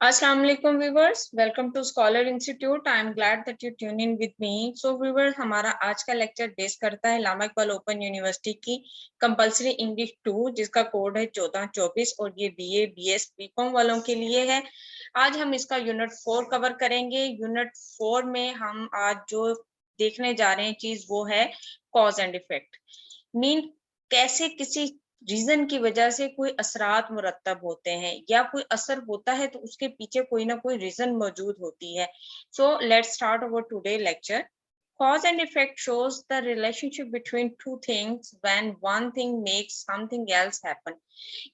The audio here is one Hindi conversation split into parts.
Assalamu alaikum viewers, welcome to Scholar Institute. I am glad that you tune in with me. So viewers, हमारा आज का लेक्चर बेस करता है इलामा इकबाल ओपन यूनिवर्सिटी की कंपलसरी इंग्लिश 2 जिसका कोड है 1424 और ये बीए बीएस बीकॉम वालों के लिए है। आज हम इसका यूनिट 4 कवर करेंगे। यूनिट 4 में हम आज जो देखने जा रहे हैं चीज वो है कॉज एंड इफेक्ट। मीन कैसे किसी रीजन की वजह से कोई असरात मुरत्तब होते हैं या कोई असर होता है तो उसके पीछे कोई ना कोई रीजन मौजूद होती है। So let's start our today lecture. Cause and effect shows the relationship between two things when one thing makes something else happen.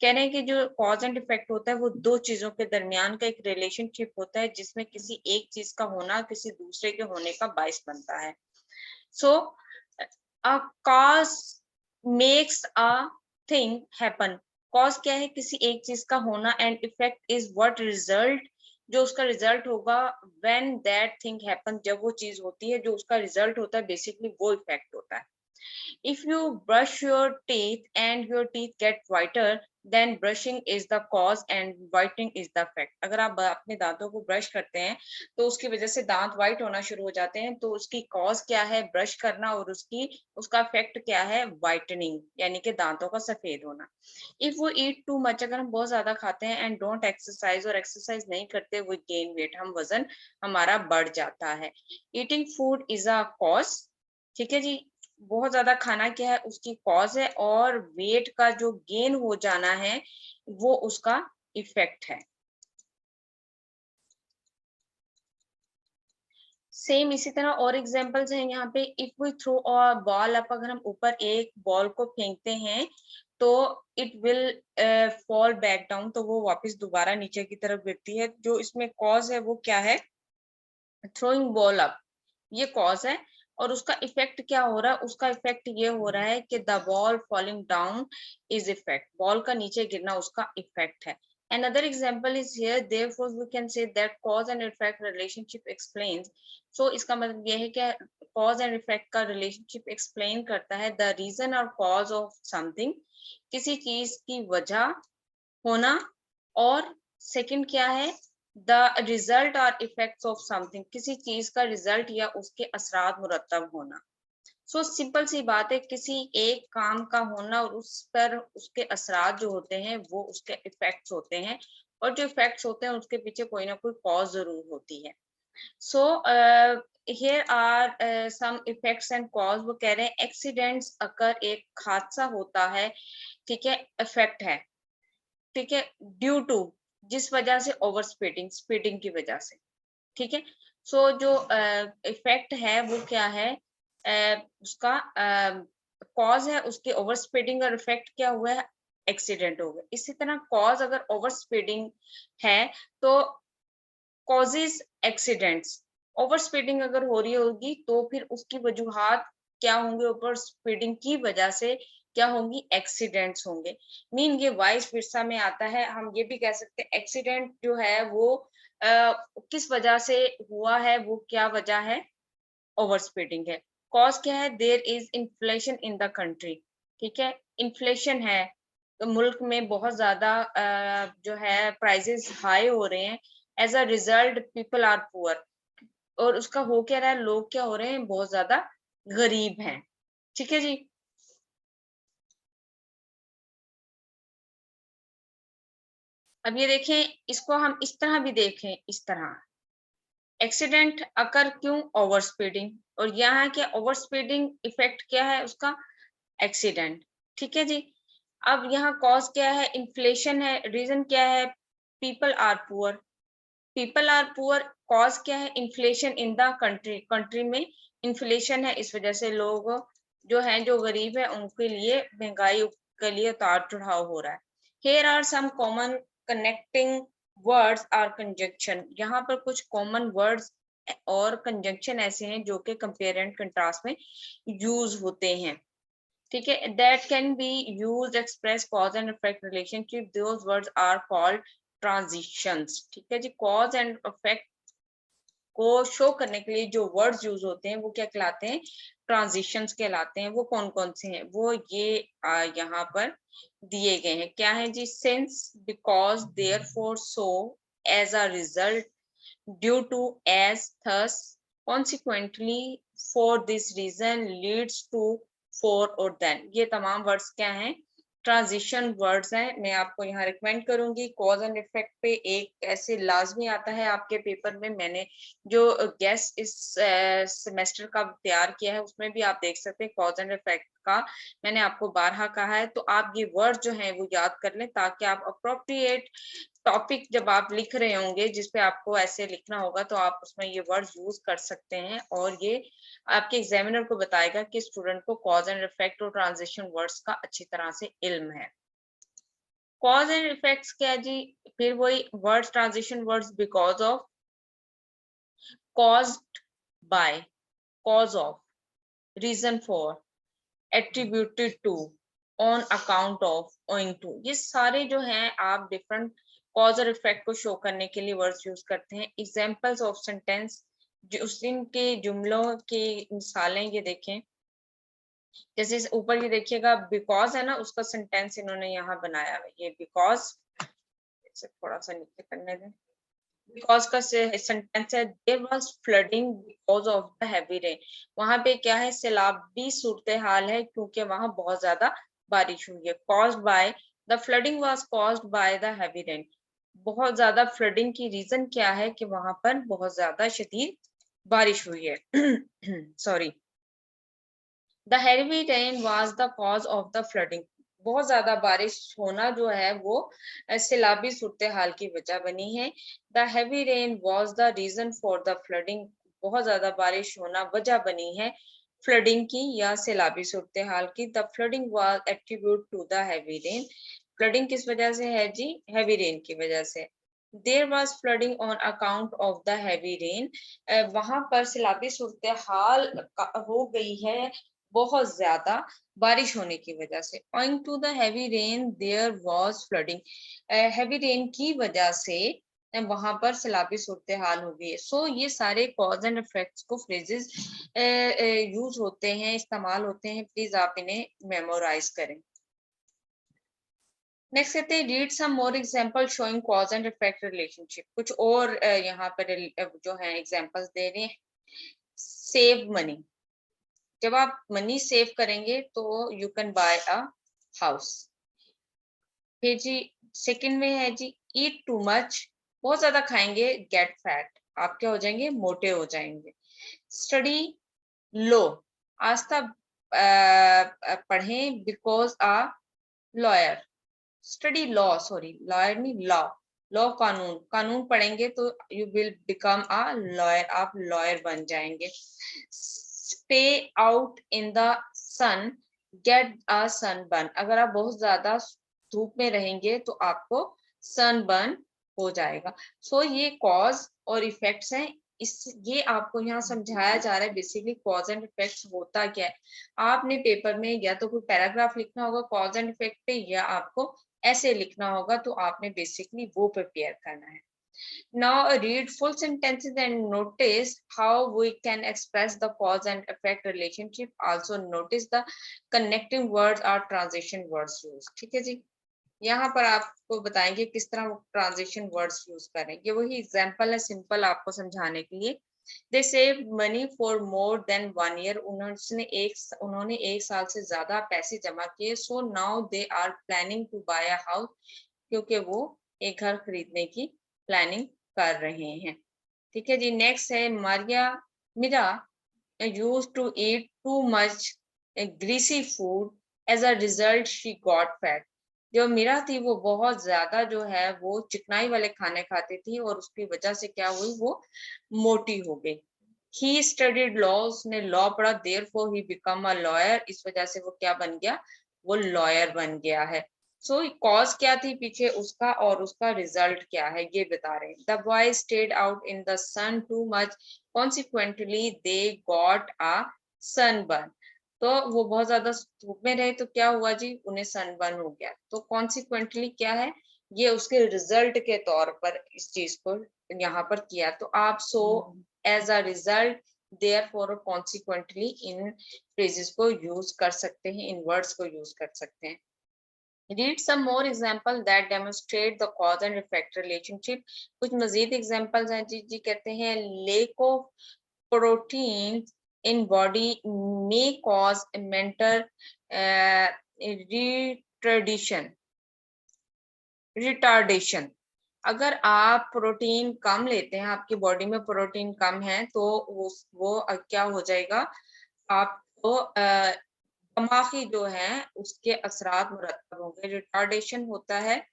कह रहे हैं कि जो कॉज एंड इफेक्ट होता है वो दो चीजों के दरमियान का एक रिलेशनशिप होता है जिसमें किसी एक चीज का होना किसी दूसरे के होने का बायस बनता है। So a cause makes a thing happen. Cause क्या है किसी एक चीज का होना and effect is what result जो उसका रिजल्ट होगा व्हेन दैट थिंग हैपन जब वो चीज होती है जो उसका रिजल्ट होता है बेसिकली वो इफेक्ट होता है। If you brush your teeth and your teeth get whiter, then brushing is the cause and whitening is the effect. अगर आप अपने दांतों को ब्रश करते हैं तो उसकी वजह से दांत व्हाइट होना शुरू हो जाते हैं तो उसकी कॉज क्या है ब्रश करना और उसका इफेक्ट क्या है व्हाइटनिंग यानी कि दांतों का सफेद होना। इफ वो ईट टू मच अगर हम बहुत ज्यादा खाते हैं एंड डोंट एक्सरसाइज और एक्सरसाइज नहीं करते वो गेन वेट हम वजन हमारा बढ़ जाता है। Eating food is a cause. ठीक है जी, बहुत ज्यादा खाना क्या है उसकी कॉज है और वेट का जो गेन हो जाना है वो उसका इफेक्ट है। सेम इसी तरह और एग्जांपल्स हैं यहाँ पे। If we throw a ball up अगर हम ऊपर एक बॉल को फेंकते हैं तो it will fall back down तो वो वापस दोबारा नीचे की तरफ गिरती है। जो इसमें कॉज है वो क्या है थ्रोइंग बॉल अप, ये कॉज है और उसका इफेक्ट क्या हो रहा है उसका इफेक्ट ये हो रहा है कि the ball falling down is effect, ball का नीचे गिरना उसका इफेक्ट है। Another example is here, therefore we can say that cause and effect relationship explains. So इसका मतलब यह है कि cause and effect का relationship explain करता है the reason or cause of something, किसी चीज की वजह होना और सेकंड क्या है द रिजल्ट और इफेक्ट्स ऑफ समथिंग, किसी चीज का रिजल्ट या उसके असरात मुरतब होना। सो सिंपल सी बात है किसी एक काम का होना और उस पर उसके असरात जो होते हैं वो उसके इफेक्ट्स होते हैं और जो इफेक्ट्स होते हैं उसके पीछे कोई ना कोई कॉज जरूर होती है। So here are some effects and cause. वो कह रहे हैं एक्सीडेंट्स अकर, एक हादसा होता है, ठीक है, इफेक्ट है, ठीक है, ड्यू टू जिस वजह से ओवर स्पीडिंग स्पीडिंग की वजह से, ठीक है। सो जो इफेक्ट है वो क्या है उसका कॉज है उसकी ओवर स्पीडिंग और इफेक्ट क्या हुआ है एक्सीडेंट हो गया। इसी तरह कॉज अगर ओवर स्पीडिंग है तो कॉजेज एक्सीडेंट्स, ओवर स्पीडिंग अगर हो रही होगी तो फिर उसकी वजूहात क्या होंगे ओवर स्पीडिंग की वजह से क्या होंगी एक्सीडेंट्स होंगे। मीन ये वाइस विरसा में आता है। हम ये भी कह सकते हैं एक्सीडेंट जो है वो किस वजह से हुआ है वो क्या वजह है ओवर स्पीडिंग है। कॉज क्या है there is inflation in the country, ठीक है, इन्फ्लेशन है तो मुल्क में बहुत ज्यादा जो है प्राइजेस हाई हो रहे हैं। As a result people are poor, और उसका हो क्या रहा है लोग क्या हो रहे हैं बहुत ज्यादा गरीब हैं। ठीक है जी। अब ये देखें इसको हम इस तरह भी देखें, इस तरह एक्सीडेंट अकर क्यों ओवर स्पीडिंग और यहाँ क्या ओवर स्पीडिंग इफेक्ट क्या है उसका एक्सीडेंट। ठीक है जी। अब यहाँ कॉज क्या है इन्फ्लेशन है, रीजन क्या है people are poor, people are poor, cause क्या है inflation in the country, country में इन्फ्लेशन है इस वजह से लोग जो हैं जो गरीब है उनके लिए महंगाई के लिए उतार चढ़ाव हो रहा है। Here are some common connecting words are conjunction, यहाँ पर कुछ कॉमन वर्ड्स और कंजंक्शन ऐसे हैं जो कि कंपेयर एंड कंट्रास्ट में यूज होते हैं। ठीक है, that can be use express cause and effect relationship, those words are called transitions. ठीक है जी, कॉज एंड इफेक्ट को शो करने के लिए जो वर्ड्स यूज होते हैं वो क्या कहलाते हैं ट्रांजिशंस कहलाते हैं। वो कौन कौन से हैं वो ये यहाँ पर दिए गए हैं। क्या है जी since, because, therefore, so, as a result, due to, as, thus, consequently, for this reason, leads to, for और then। ये तमाम वर्ड्स क्या हैं? ट्रांजिशन वर्ड्स हैं। मैं आपको यहाँ रिकमेंड करूंगी कॉज एंड इफेक्ट पे एक ऐसे लाजमी आता है आपके पेपर में। मैंने जो गेस्ट इस सेमेस्टर का तैयार किया है उसमें भी आप देख सकते हैं कॉज एंड इफेक्ट का मैंने आपको बारहा कहा है। तो आप ये वर्ड जो है वो याद कर लें ताकि आप अप्रोप्रिएट टॉपिक जब आप लिख रहे होंगे जिस पे आपको ऐसे लिखना होगा तो आप उसमें ये वर्ड यूज कर सकते हैं और ये आपके एग्जामिनर को बताएगा कि स्टूडेंट को कॉज एंड इफेक्ट और ट्रांजिशन वर्ड्स का अच्छी तरह से इल्म है। कॉज एंड इफेक्ट्स क्या है जी? फिर वही words, transition words, because of, caused by, cause of, reason for, attributed to, on account of, owing to, ये सारे जो हैं आप डिफरेंट कॉज और इफेक्ट को शो करने के लिए वर्ड्स यूज करते हैं। एग्जांपल्स ऑफ सेंटेंस, जो उस दिन के जुमलों की मिसालें ये देखें। जैसे ऊपर ये देखिएगा बिकॉज है ना, उसका सेंटेंस इन्होंने यहाँ बनाया है। ये बिकॉज, थोड़ा सा नीचे करने दें। बिकॉज का सेंटेंस है, there was flooding because of the heavy rain. वहां पे क्या है? सैलाबी सूरत हाल है क्योंकि वहां बहुत ज्यादा बारिश हुई है। Caused by, the flooding was caused by the heavy rain. बहुत ज्यादा फ्लडिंग की रीजन क्या है? कि वहां पर बहुत ज्यादा शदीद बारिश हुई है। Sorry, the heavy rain was the cause of the flooding. बहुत ज्यादा बारिश होना जो है वो सैलाबी सूरत हाल की वजह बनी है। The heavy rain was the reason for the flooding. बहुत ज्यादा बारिश होना वजह बनी है फ्लडिंग की या सैलाबी सूरत हाल की। The flooding was attribute to the heavy rain. Flooding किस वजह से है जी? हैवी रेन की वजह से। There was flooding on account of the heavy rain. वहां पर सैलाबी सूरत हाल हो गई है बहुत ज्यादा बारिश होने की वजह से। Owing to the heavy rain there was flooding। Heavy rain की वजह से वहां पर सैलाबी सूरत हाल हो गई है। सो ये सारे कॉज एंड इफेक्ट्स को फ्रेजेस यूज होते हैं, इस्तेमाल होते हैं। प्लीज आप इन्हें मेमोराइज करें। नेक्स्ट कहते हैं read some more example showing cause and effect relationship. कुछ और यहाँ पर जो है एग्जांपल्स दे रहे हैं। सेव मनी, जब आप मनी सेव करेंगे तो you can buy a house. फिर जी सेकंड में है जी ईट टू मच, बहुत ज्यादा खाएंगे गेट फैट, आप क्या हो जाएंगे? मोटे हो जाएंगे। स्टडी लो, आस्था पढ़ें because a lawyer. Study law, sorry lawyer नहीं, लॉ, लॉ कानून, कानून पढ़ेंगे तो you will become a lawyer, आप लॉयर बन जाएंगे। Stay out in the sun, get a sunburn, अगर आप बहुत ज्यादा धूप में रहेंगे तो आपको सनबर्न हो जाएगा। सो ये कॉज और इफेक्ट्स हैं। इस ये आपको यहाँ समझाया जा रहा है बेसिकली कॉज एंड इफेक्ट्स होता क्या है। आपने पेपर में या तो कोई पैराग्राफ लिखना होगा कॉज एंड इफेक्ट पे या आपको ऐसे लिखना होगा, तो आपने बेसिकली वो प्रिपेयर करना है। Now read full sentences and notice how we can express the cause and effect relationship. Also notice the connecting words or transition words used. ठीक है जी, यहाँ पर आपको बताएंगे किस तरह ट्रांजिशन वर्ड्स यूज करें। ये वही एग्जांपल है सिंपल आपको समझाने के लिए। They save money for more than 1 year, उन्होंने एक साल से ज्यादा पैसे जमा किए। So now they are planning to buy a house, क्योंकि वो एक घर खरीदने की प्लानिंग कर रहे हैं। ठीक है जी, नेक्स्ट है Meera used to eat too much greasy food, as a result she got fat. जो मीरा थी वो बहुत ज्यादा जो है वो चिकनाई वाले खाने खाती थी और उसकी वजह से क्या हुई? वो मोटी हो गई। ही स्टडीड लॉ, उसने लॉ पढ़ा, therefore he become a lawyer, इस वजह से वो क्या बन गया? वो लॉयर बन गया है। सो कॉज क्या थी पीछे उसका और उसका रिजल्ट क्या है ये बता रहे हैं। The boy stayed out in the sun too much, consequently they got a sunburn. तो वो बहुत ज्यादा धूप में रहे तो क्या हुआ जी? उन्हें सनबर्न हो गया। तो कॉन्सिक्वेंटली क्या है? ये उसके रिजल्ट के तौर पर इस चीज को यहाँ पर किया। तो आप so as a result, therefore और कॉन्सिक्वेंटली इन फ्रेजेस को यूज कर सकते हैं, इन वर्ड्स को यूज कर सकते हैं। Read some more example that demonstrate the cause and effect relationship. कुछ मजीद examples हैं जी कहते हैं lack of protein in body may cause mental retardation. अगर आप प्रोटीन कम लेते हैं, आपकी बॉडी में प्रोटीन कम है, तो वो क्या हो जाएगा, आपको दिमागी जो है उसके असरात मुरतब होंगे। रिटार्डेशन होता है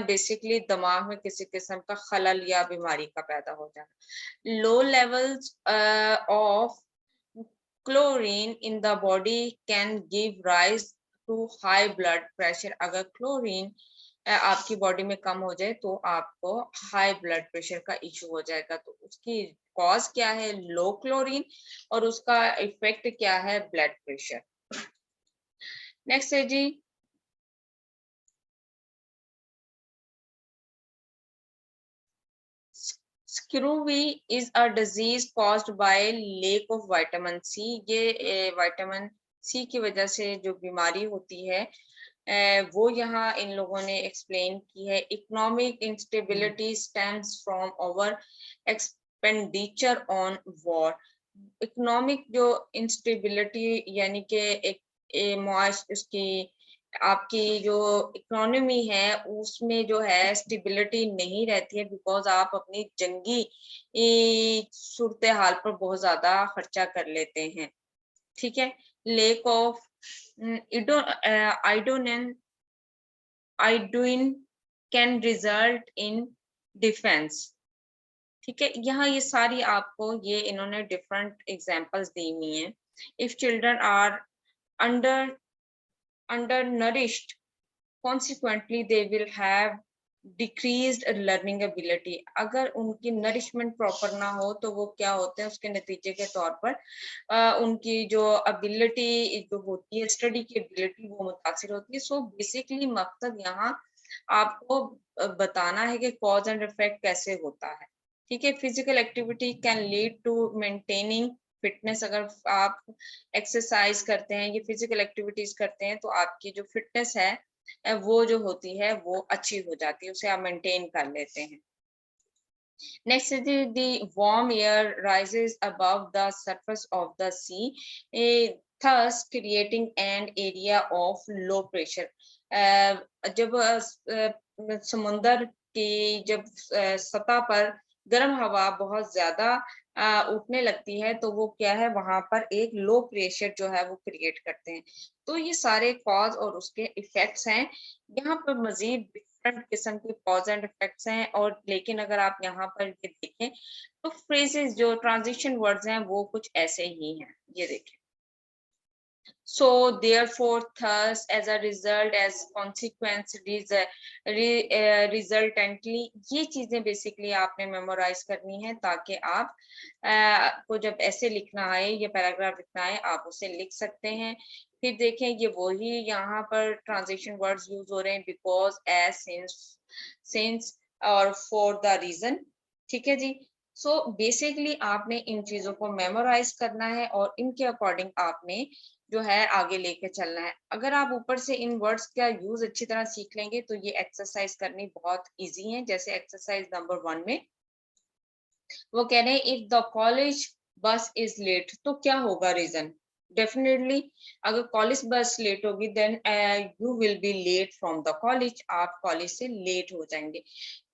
बेसिकली दिमाग में किसी किस्म का खलल या बीमारी का पैदा हो जाना। Low levels of chlorine in the body can give rise to high blood pressure. अगर क्लोरीन आपकी बॉडी में कम हो जाए तो आपको हाई ब्लड प्रेशर का इशू हो जाएगा। तो उसकी कॉज क्या है, लो क्लोरीन, और उसका इफेक्ट क्या है, ब्लड प्रेशर। नेक्स्ट है जी scurvy is a disease caused by lack of vitamin C. ये विटामिन सी की वजह से जो बीमारी होती है वो यहाँ इन लोगों ने एक्सप्लेन की है। Economic instability stems from over expenditure on war. Economic जो इंस्टेबिलिटी यानी कि एक उसकी आपकी जो इकोनॉमी है उसमें जो है स्टेबिलिटी नहीं रहती है, बिकॉज आप अपनी जंगी सूरत हाल पर बहुत ज्यादा खर्चा कर लेते हैं। ठीक है, lack of iodine can result in defence. ठीक है, यहाँ ये सारी आपको ये इन्होंने डिफरेंट एग्जांपल्स दी हुई हैं। If children are under undernourished, consequently they will have decreased learning ability। अगर उनकी नरिशमेंट प्रॉपर ना हो तो वो क्या होते हैं, उसके नतीजे के तौर पर उनकी जो एबिलिटी जो होती है, स्टडी की एबिलिटी, वो मुतासिर होती है। सो बेसिकली मकसद यहाँ आपको बताना है कि कॉज एंड इफेक्ट कैसे होता है। ठीक है, physical activity can lead to maintaining fitness. अगर आप एक्सरसाइज करते हैं, ये फिजिकल एक्टिविटीज करते हैं, तो आपकी जो फिटनेस है वो जो होती है वो अच्छी हो जाती है, उसे आप मेंटेन कर लेते हैं। Next is the warm air rises above the surface of the sea, thus creating an area of low pressure। जब समुंदर की जब सतह पर गर्म हवा बहुत ज्यादा उठने लगती है, तो वो क्या है, वहां पर एक लो प्रेशर जो है वो क्रिएट करते हैं। तो ये सारे कॉज और उसके इफेक्ट्स हैं। यहाँ पर मजीद डिफरेंट किस्म के कॉज एंड इफेक्ट्स हैं, और लेकिन अगर आप यहाँ पर ये देखें तो फ्रेजेस जो ट्रांजिशन वर्ड्स हैं वो कुछ ऐसे ही हैं। ये देखें, so therefore thus as a result as consequence resultantly। ये चीजें बेसिकली आपने मेमोराइज करनी है ताकि आप को जब ऐसे लिखना आए, ये पैराग्राफ लिखना आए, आप उसे लिख सकते हैं। फिर देखें, ये वही यहाँ पर ट्रांजिशन वर्ड्स यूज हो रहे हैं, बिकॉज, एज, सिंस और फॉर द रीजन। ठीक है जी। सो बेसिकली आपने इन चीजों को मेमोराइज करना है और इनके अकॉर्डिंग आपने जो है आगे लेके चलना है। अगर आप ऊपर से इन वर्ड्स का यूज अच्छी तरह सीख लेंगे तो ये एक्सरसाइज करनी बहुत इजी है। जैसे एक्सरसाइज नंबर 1 में वो कह रहे हैं if the college bus is late, तो क्या होगा रीजन। डेफिनेटली अगर कॉलेज बस लेट होगी then you will be late from the college, आप कॉलेज से लेट हो जाएंगे।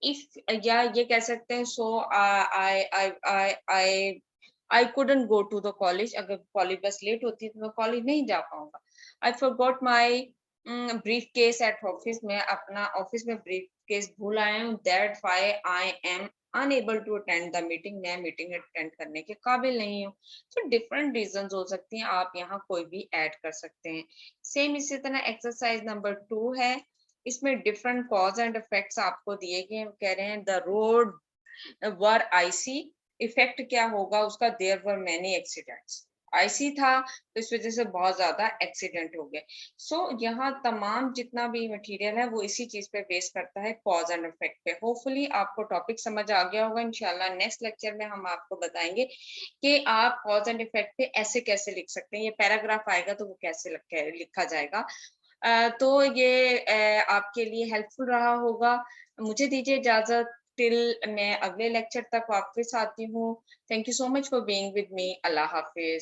इफ या ये कह सकते हैं so I couldn't go to the college, अगर कॉलेज बस लेट होती है तो मैं कॉलेज नहीं जा पाऊंगा। I forgot my briefcase at office, में अपना ऑफिस में ब्रीफ केस भूल आया हूँ, that why I am unable to attend the meeting, मैं मीटिंग अटेंड करने के काबिल नहीं हूँ। तो डिफरेंट रीजंस हो सकती हैं, आप यहाँ कोई भी ऐड कर सकते हैं। सेम इसी तरह एक्सरसाइज नंबर 2 है, इसमें डिफरेंट कॉज एंड इफेक्ट्स आपको दिए गए। कह रहे हैं the road were icy, effect क्या होगा उसका, there were many accidents. Icy था तो इस वजह से बहुत ज्यादा एक्सीडेंट हो गए। सो यहाँ तमाम जितना भी मटेरियल है वो इसी चीज पे बेस करता है, कॉज एंड इफेक्ट पे। होपफुली आपको टॉपिक समझ आ गया होगा। इंशाल्लाह नेक्स्ट लेक्चर में हम आपको बताएंगे कि आप कॉज एंड इफेक्ट पे ऐसे कैसे लिख सकते हैं। ये पैराग्राफ आएगा तो वो कैसे लिखा जाएगा। तो ये आपके लिए हेल्पफुल रहा होगा। मुझे दीजिए इजाज़त टिल मैं अगले लेक्चर तक वापस आती हूँ। Thank you so much for being with me. अल्लाह हाफ़िज़।